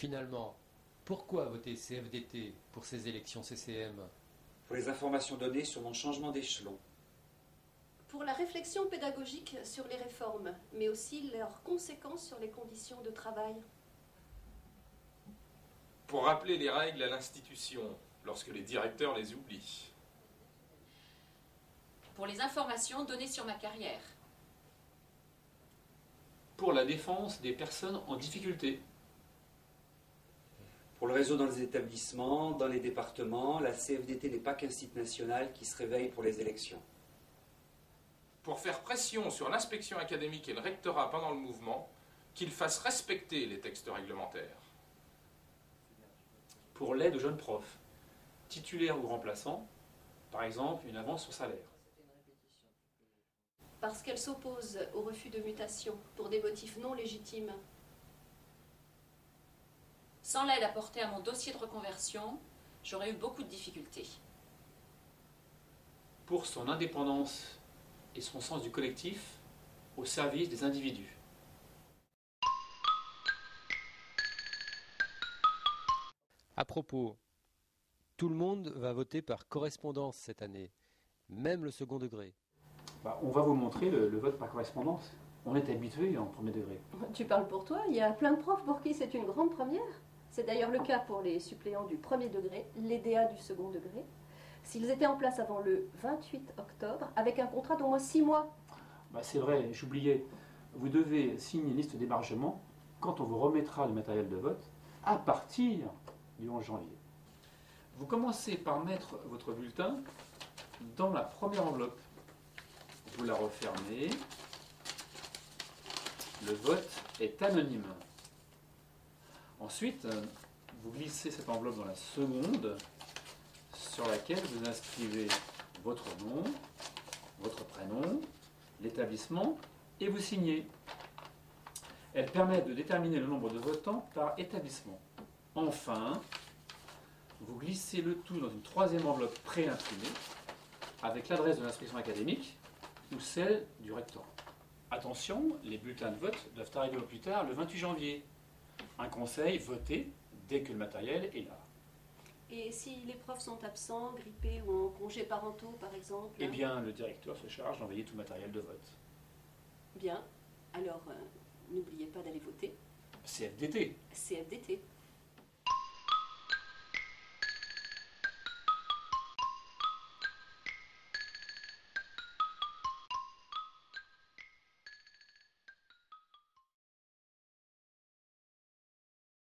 Finalement, pourquoi voter CFDT pour ces élections CCM? Pour les informations données sur mon changement d'échelon. Pour la réflexion pédagogique sur les réformes, mais aussi leurs conséquences sur les conditions de travail. Pour rappeler les règles à l'institution, lorsque les directeurs les oublient. Pour les informations données sur ma carrière. Pour la défense des personnes en difficulté. Pour le réseau dans les établissements, dans les départements, la CFDT n'est pas qu'un site national qui se réveille pour les élections. Pour faire pression sur l'inspection académique et le rectorat pendant le mouvement, qu'ils fassent respecter les textes réglementaires. Pour l'aide aux jeunes profs, titulaires ou remplaçants, par exemple une avance sur salaire. Parce qu'elle s'oppose au refus de mutation pour des motifs non légitimes. Sans l'aide apportée à mon dossier de reconversion, j'aurais eu beaucoup de difficultés. Pour son indépendance et son sens du collectif au service des individus. À propos, tout le monde va voter par correspondance cette année, même le second degré. On va vous montrer le vote par correspondance. On est habitué en premier degré. Tu parles pour toi, il y a plein de profs pour qui c'est une grande première. C'est d'ailleurs le cas pour les suppléants du premier degré, les DA du second degré. S'ils étaient en place avant le 28 octobre, avec un contrat d'au moins 6 mois. C'est vrai, j'oubliais. Vous devez signer une liste d'émargement quand on vous remettra le matériel de vote à partir du 11 janvier. Vous commencez par mettre votre bulletin dans la première enveloppe. Vous la refermez. Le vote est anonyme. Ensuite, vous glissez cette enveloppe dans la seconde, sur laquelle vous inscrivez votre nom, votre prénom, l'établissement, et vous signez. Elle permet de déterminer le nombre de votants par établissement. Enfin, vous glissez le tout dans une troisième enveloppe pré-imprimée, avec l'adresse de l'inspection académique ou celle du rectorat. Attention, les bulletins de vote doivent arriver au plus tard le 28 janvier. Un conseil, votez dès que le matériel est là. Et si les profs sont absents, grippés ou en congés parentaux, par exemple? Eh bien, le directeur se charge d'envoyer tout matériel de vote. Bien. Alors, n'oubliez pas d'aller voter. CFDT. CFDT.